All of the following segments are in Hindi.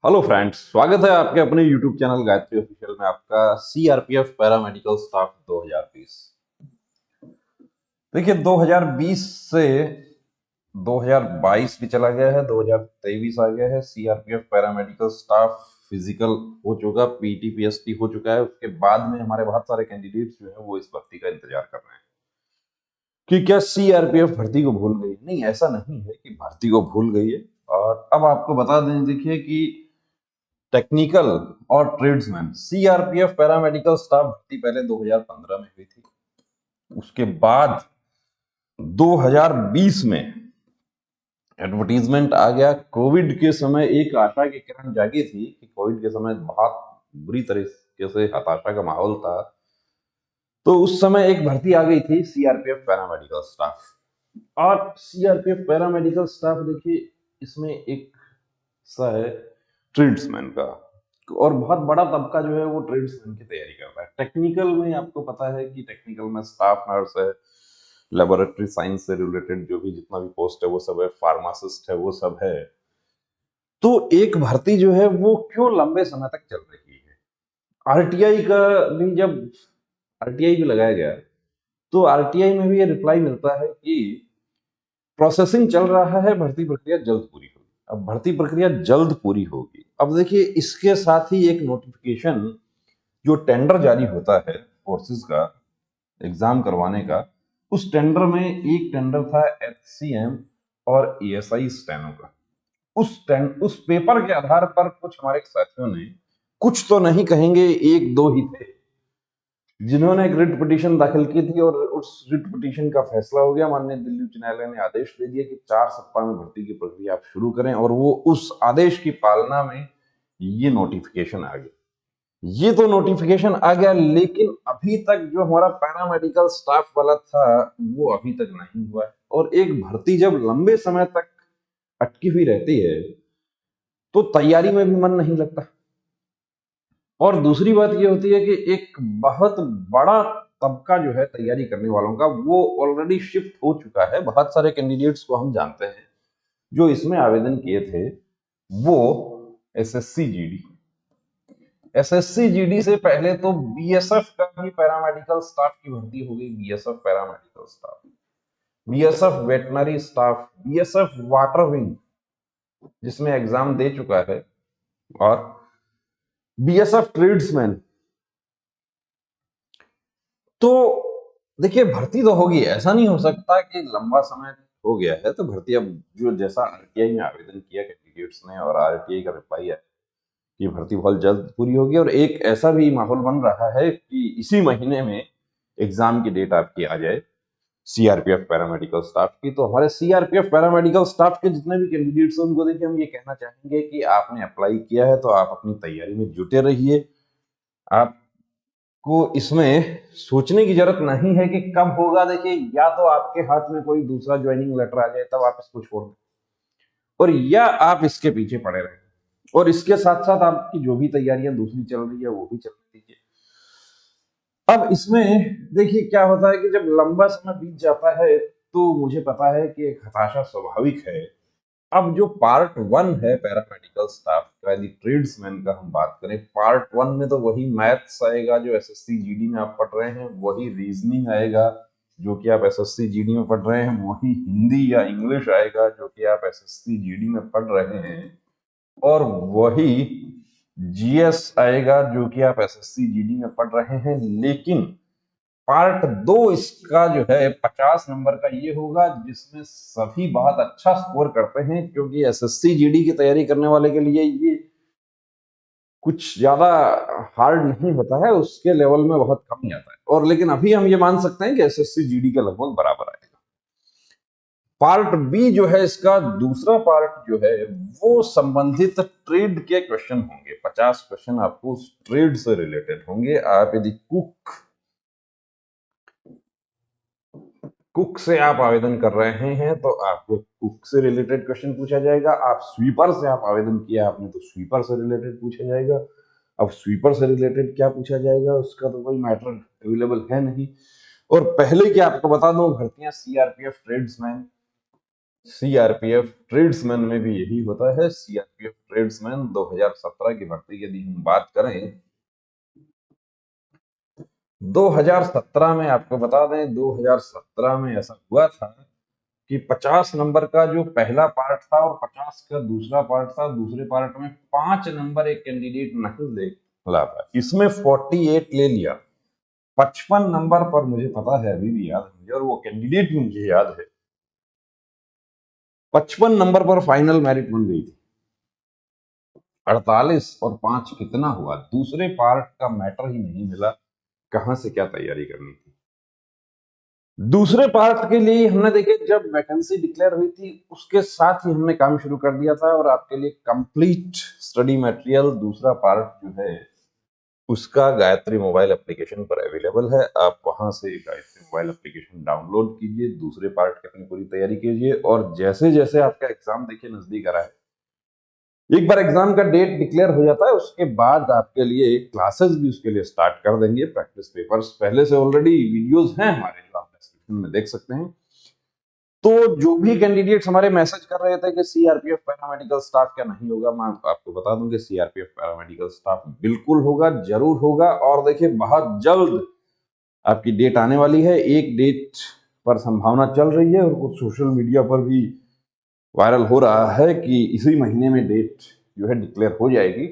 हेलो फ्रेंड्स, स्वागत है आपके अपने यूट्यूब चैनल गायत्री ऑफिशियल में आपका सीआरपीएफ पैरामेडिकल स्टाफ 2020। देखिए 2020 से 2022 भी चला गया है, 2023 आ गया है। सीआरपीएफ पैरामेडिकल स्टाफ फिजिकल हो चुका, पीटी पीएसटी हो चुका है। उसके बाद में हमारे बहुत सारे कैंडिडेट्स जो है वो इस भर्ती का इंतजार कर रहे हैं कि क्या सीआरपीएफ भर्ती को भूल गई। नहीं, ऐसा नहीं है कि भर्ती को भूल गई है। और अब आपको बता दें, देखिए कि टेक्निकल और ट्रेड्समैन सीआरपीएफ पैरामेडिकल स्टाफ भर्ती पहले 2015 में हुई थी। उसके बाद 2020 में एडवर्टीजमेंट आ गया। कोविड के समय एक आशा की किरण जागी थी कि कोविड के समय बहुत बुरी तरीके से हताशा का माहौल था, तो उस समय एक भर्ती आ गई थी सीआरपीएफ पैरामेडिकल स्टाफ। और सीआरपीएफ पैरामेडिकल स्टाफ देखिए, इसमें एक सा है ट्रेड्समैन का, और बहुत बड़ा तबका जो है वो ट्रेड्समैन की तैयारी कर रहा है। टेक्निकल में आपको पता है कि टेक्निकल में स्टाफ नर्स है, लेबोरेटरी साइंस से रिलेटेड जो भी जितना भी पोस्ट है वो सब है, फार्मासिस्ट है वो सब है। तो एक भर्ती जो है वो क्यों लंबे समय तक चल रही है। आरटीआई का भी जब आरटीआई भी लगाया गया तो आरटीआई में भी ये रिप्लाई मिलता है कि प्रोसेसिंग चल रहा है, भर्ती प्रक्रिया जल्द पूरी होगी। अब भर्ती प्रक्रिया जल्द पूरी होगी, अब देखिए इसके साथ ही एक नोटिफिकेशन जो टेंडर जारी होता है फोर्सेस का एग्जाम करवाने का, उस टेंडर में एक टेंडर था एचसीएम और एएसआई स्टेनो का। उस पेपर के आधार पर कुछ हमारे साथियों ने, कुछ तो नहीं कहेंगे, एक दो ही थे जिन्होंने एक रिट पिटीशन दाखिल की थी, और उस रिट पिटीशन का फैसला हो गया। माननीय दिल्ली उच्च न्यायालय ने आदेश दे दिया कि 4 सप्ताह में भर्ती की प्रक्रिया आप शुरू करें, और वो उस आदेश की पालना में ये नोटिफिकेशन आ गया। ये तो नोटिफिकेशन आ गया, लेकिन अभी तक जो हमारा पैरामेडिकल स्टाफ वाला था वो अभी तक नहीं हुआ है। और एक भर्ती जब लंबे समय तक अटकी हुई रहती है तो तैयारी में भी मन नहीं लगता। और दूसरी बात ये होती है कि एक बहुत बड़ा तबका जो है तैयारी करने वालों का वो ऑलरेडी शिफ्ट हो चुका है। बहुत सारे कैंडिडेट्स को हम जानते हैं जो इसमें आवेदन किए थे, वो एसएससी जीडी, एसएससी जीडी से पहले तो बीएसएफ का भी पैरामेडिकल स्टाफ की भर्ती हो गई। BSF paramedical staff, BSF veterinary staff, BSF water wing जिसमें एग्जाम दे चुका है, और बीएसएफ ट्रेड्समैन। तो देखिए भर्ती तो होगी, ऐसा नहीं हो सकता कि लंबा समय हो गया है तो भर्ती। अब जो जैसा आरटीआई में आवेदन किया कैंडिडेट्स ने और आरटीआई का रिप्लाई है कि भर्ती बहुत जल्द पूरी होगी, और एक ऐसा भी माहौल बन रहा है कि इसी महीने में एग्जाम की डेट आपकी आ जाए सीआरपीएफ पैरामेडिकल स्टाफ की। तो हमारे सीआरपीएफ पैरामेडिकल स्टाफ के जितने भी कैंडिडेट्स हैं उनको देखिए हम ये कहना चाहेंगे कि आपने अप्लाई किया है तो आप अपनी तैयारी में जुटे रहिए। आपको इसमें सोचने की जरूरत नहीं है कि कब होगा। देखिए, या तो आपके हाथ में कोई दूसरा ज्वाइनिंग लेटर आ जाए तब आप इसको छोड़ दें, और या आप इसके पीछे पड़े रहें, और इसके साथ साथ आपकी जो भी तैयारियां दूसरी चल रही है वो भी चलने दीजिए। अब इसमें देखिए क्या होता है कि जब लंबा समय बीत जाता है तो मुझे पता है कि एक हताशा स्वाभाविक है। अब जो पार्ट वन है पैरामेडिकल स्टाफ का, यदि ट्रेड्समैन का हम बात करें, पार्ट वन में तो वही मैथ्स आएगा जो एसएससी जीडी में आप पढ़ रहे हैं, वही रीजनिंग आएगा जो कि आप एसएससी जीडी में पढ़ रहे हैं, वही हिंदी या इंग्लिश आएगा जो कि आप एसएससी जीडी में पढ़ रहे हैं, और वही जीएस आएगा जो कि आप एसएससी जीडी में पढ़ रहे हैं। लेकिन पार्ट दो इसका जो है 50 नंबर का ये होगा जिसमें सभी बहुत अच्छा स्कोर करते हैं, क्योंकि एसएससी जीडी की तैयारी करने वाले के लिए ये कुछ ज्यादा हार्ड नहीं होता है, उसके लेवल में बहुत कम ही आता है। और लेकिन अभी हम ये मान सकते हैं कि एसएससी जीडी के लगभग बराबर आएगा। पार्ट बी जो है इसका दूसरा पार्ट जो है वो संबंधित ट्रेड के क्वेश्चन होंगे। 50 क्वेश्चन आपको उस ट्रेड से रिलेटेड होंगे। आप यदि कुक से आप आवेदन कर रहे हैं तो आपको कुक से रिलेटेड क्वेश्चन पूछा जाएगा। आप स्वीपर से आप आवेदन किया आपने तो स्वीपर से रिलेटेड पूछा जाएगा। अब स्वीपर से रिलेटेड क्या पूछा जाएगा उसका तो कोई मैटर अवेलेबल है नहीं। और पहले कि आपको बता दूं, भर्तियां सीआरपीएफ ट्रेड्समैन में भी यही होता है। सीआरपीएफ ट्रेड्समैन 2017 की भर्ती की यदि हम बात करें, 2017 में आपको बता दें, 2017 में ऐसा हुआ था कि 50 नंबर का जो पहला पार्ट था और 50 का दूसरा पार्ट था, दूसरे पार्ट में 5 नंबर एक कैंडिडेट नहीं ले ला पाया, इसमें 48 ले लिया। 55 नंबर पर मुझे पता है, अभी भी याद है मुझे, और वो कैंडिडेट भी मुझे याद है, 55 नंबर पर फाइनल मेरिट बन गई थी। 48 और 5 कितना हुआ, दूसरे पार्ट का मैटर ही नहीं मिला, कहां से क्या तैयारी करनी थी। दूसरे पार्ट के लिए हमने देखे, जब वैकेंसी डिक्लेयर हुई थी उसके साथ ही हमने काम शुरू कर दिया था, और आपके लिए कंप्लीट स्टडी मटेरियल दूसरा पार्ट जो है उसका गायत्री मोबाइल एप्लीकेशन पर अवेलेबल है। आप वहां से गायत्री मोबाइल एप्लीकेशन डाउनलोड कीजिए, दूसरे पार्ट की अपनी पूरी तैयारी कीजिए, और जैसे जैसे आपका एग्जाम देखिए नजदीक आ रहा है, एक बार एग्जाम का डेट डिक्लेयर हो जाता है उसके बाद आपके लिए क्लासेस भी उसके लिए स्टार्ट कर देंगे। प्रैक्टिस पेपर्स पहले से ऑलरेडी वीडियोस हैं हमारे, जो आप डिस्क्रिप्शन में देख सकते हैं। तो जो भी कैंडिडेट्स हमारे मैसेज कर रहे थे कि सीआरपीएफ पैरामेडिकल स्टाफ क्या नहीं होगा, मैं आपको बता दूं कि सीआरपीएफ पैरामेडिकल स्टाफ बिल्कुल होगा, जरूर होगा। और देखिए बहुत जल्द आपकी डेट आने वाली है, एक डेट पर संभावना चल रही है और कुछ सोशल मीडिया पर भी वायरल हो रहा है कि इसी महीने में डेट जो है डिक्लेयर हो जाएगी।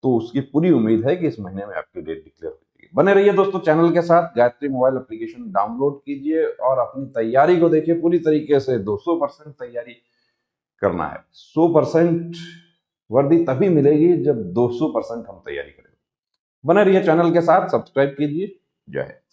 तो उसकी पूरी उम्मीद है कि इस महीने में आपकी डेट डिक्लेयर हो जाएगी। बने रहिए दोस्तों चैनल के साथ, गायत्री मोबाइल एप्लीकेशन डाउनलोड कीजिए और अपनी तैयारी को देखिए पूरी तरीके से। 200% तैयारी करना है, 100% वर्दी तभी मिलेगी जब 200% हम तैयारी करेंगे। बने रहिए चैनल के साथ, सब्सक्राइब कीजिए। जय हिंद।